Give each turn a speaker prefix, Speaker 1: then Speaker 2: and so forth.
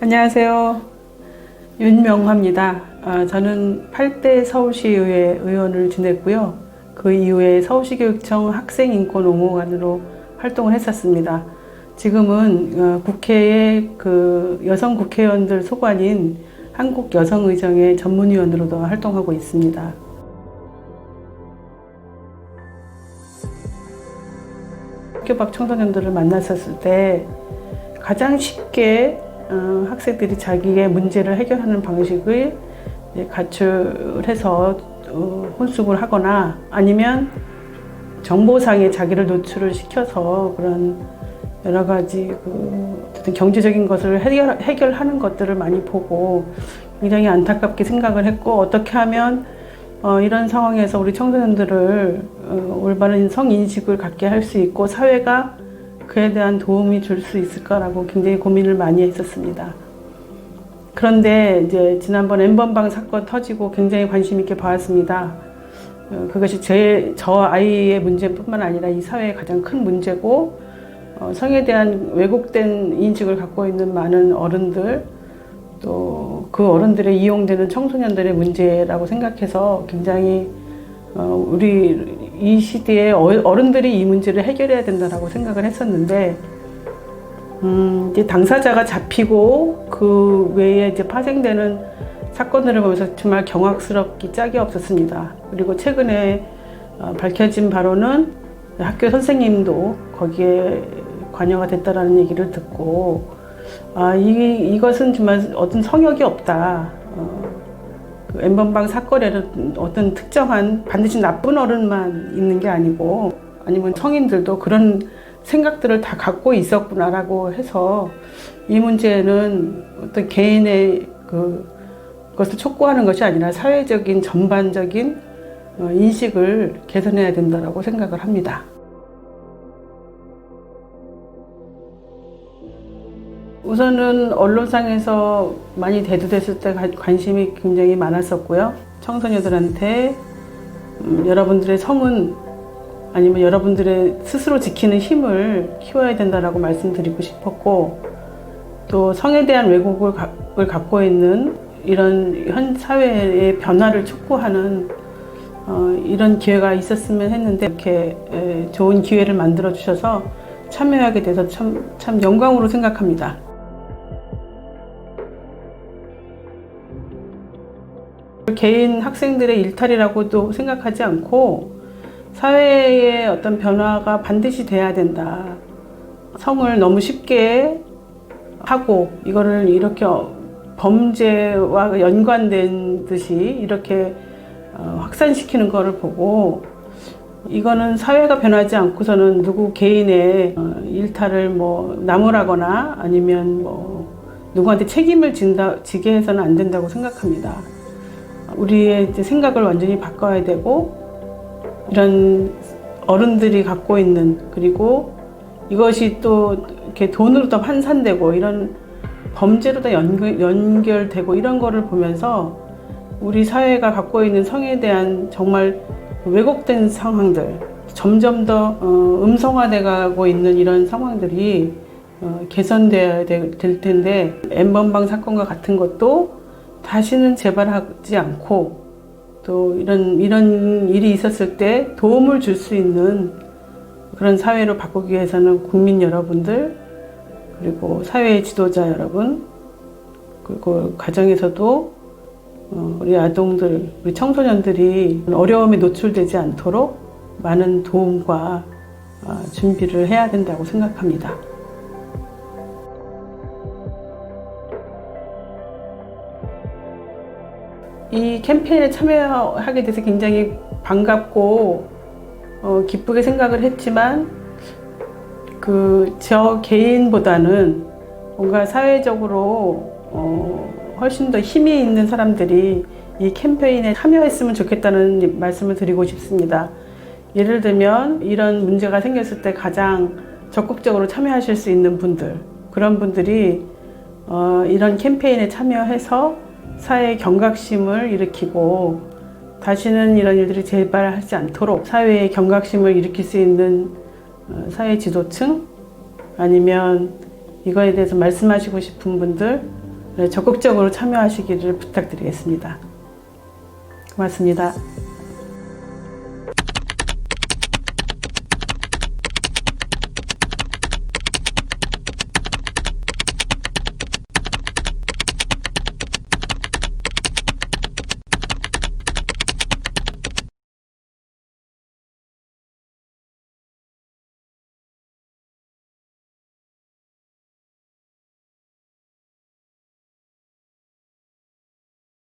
Speaker 1: 안녕하세요. 윤명화입니다. 저는 8대 서울시의회 의원을 지냈고요. 그 이후에 서울시교육청 학생인권옹호관으로 활동을 했었습니다. 지금은 국회의 그 여성 국회의원들 소관인 한국여성의정의 전문위원으로도 활동하고 있습니다. 학교 밖 청소년들을 만났었을 때 가장 쉽게 학생들이 자기의 문제를 해결하는 방식을 가출해서 혼숙을 하거나 아니면 정보상에 자기를 노출을 시켜서 그런 여러 가지 어떤 경제적인 것을 해결하는 것들을 많이 보고 굉장히 안타깝게 생각을 했고, 어떻게 하면 이런 상황에서 우리 청소년들을 올바른 성인식을 갖게 할 수 있고 사회가 그에 대한 도움이 줄 수 있을까라고 굉장히 고민을 많이 했었습니다. 그런데 이제 지난번 N번방 사건 터지고 굉장히 관심 있게 봐왔습니다. 그것이 저 아이의 문제뿐만 아니라 이 사회의 가장 큰 문제고, 성에 대한 왜곡된 인식을 갖고 있는 많은 어른들, 또 그 어른들의 이용되는 청소년들의 문제라고 생각해서 굉장히 우리 이 시대에 어른들이 이 문제를 해결해야 된다고 생각을 했었는데, 이제 당사자가 잡히고 그 외에 이제 파생되는 사건들을 보면서 정말 경악스럽기 짝이 없었습니다. 그리고 최근에 밝혀진 바로는 학교 선생님도 거기에 관여가 됐다라는 얘기를 듣고, 이것은 정말 어떤 성역이 없다. 그 N번방 사건에는 어떤 특정한 반드시 나쁜 어른만 있는 게 아니고, 아니면 성인들도 그런 생각들을 다 갖고 있었구나라고 해서 이 문제는 어떤 개인의 그것을 촉구하는 것이 아니라 사회적인 전반적인 인식을 개선해야 된다고 생각을 합니다. 우선은 언론상에서 많이 대두됐을 때 관심이 굉장히 많았었고요. 청소년들한테 여러분들의 성은 아니면 여러분들의 스스로 지키는 힘을 키워야 된다라고 말씀드리고 싶었고, 또 성에 대한 왜곡을 갖고 있는 이런 현 사회의 변화를 촉구하는 이런 기회가 있었으면 했는데, 이렇게 좋은 기회를 만들어 주셔서 참여하게 돼서 참 영광으로 생각합니다. 개인 학생들의 일탈이라고도 생각하지 않고 사회의 어떤 변화가 반드시 돼야 된다. 성을 너무 쉽게 하고 이거를 이렇게 범죄와 연관된 듯이 이렇게 확산시키는 것을 보고, 이거는 사회가 변하지 않고서는 누구 개인의 일탈을 나무라거나 아니면 누구한테 책임을 지게 해서는 안 된다고 생각합니다. 우리의 이제 생각을 완전히 바꿔야 되고, 이런 어른들이 갖고 있는, 그리고 이것이 또 이렇게 돈으로 더 환산되고 이런 범죄로 더 연결되고 이런 거를 보면서 우리 사회가 갖고 있는 성에 대한 정말 왜곡된 상황들, 점점 더 음성화돼 가고 있는 이런 상황들이 개선돼야 될 텐데, N번방 사건과 같은 것도 다시는 재발하지 않고, 또 이런 일이 있었을 때 도움을 줄 수 있는 그런 사회로 바꾸기 위해서는 국민 여러분들, 그리고 사회의 지도자 여러분, 그리고 가정에서도 우리 아동들, 우리 청소년들이 어려움에 노출되지 않도록 많은 도움과 준비를 해야 된다고 생각합니다. 이 캠페인에 참여하게 돼서 굉장히 반갑고 기쁘게 생각을 했지만, 저 개인보다는 뭔가 사회적으로 훨씬 더 힘이 있는 사람들이 이 캠페인에 참여했으면 좋겠다는 말씀을 드리고 싶습니다. 예를 들면 이런 문제가 생겼을 때 가장 적극적으로 참여하실 수 있는 분들, 그런 분들이 이런 캠페인에 참여해서 사회의 경각심을 일으키고 다시는 이런 일들이 재발하지 않도록 사회의 경각심을 일으킬 수 있는 사회 지도층, 아니면 이거에 대해서 말씀하시고 싶은 분들, 적극적으로 참여하시기를 부탁드리겠습니다. 고맙습니다.